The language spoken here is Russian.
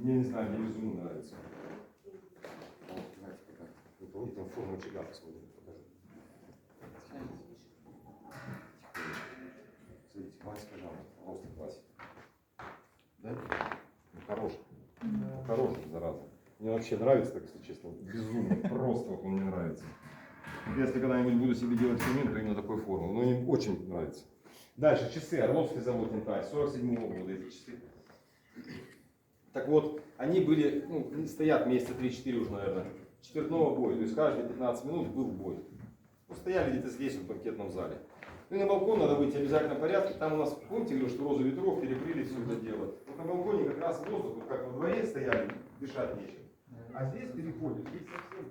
Я не знаю, мне безумно нравится. Дополнительную форму очага посмотрим. Смотрите, классик, пожалуйста, просто классик. Да? Ну, хороший. Хороший, зараза. Мне вообще нравится, так, если честно. Безумно. Просто вот он мне нравится. Если когда-нибудь буду себе делать камин, то именно такой формы. Но мне очень нравится. Дальше часы. Орловский завод Интай, 47-го года эти часы. Так вот, они были, ну, стоят месяца 3-4 уже, наверное, четвертного боя. То есть каждые 15 минут был бой. Ну, стояли где-то здесь, в банкетном зале. Ну и на балкон надо выйти в обязательном порядке. Там у нас, помните, говорю, что розу ветров перекрыли все это дело. Вот на балконе как раз воздух, вот как во дворе стояли, дышать нечем. А здесь переходит, здесь совсем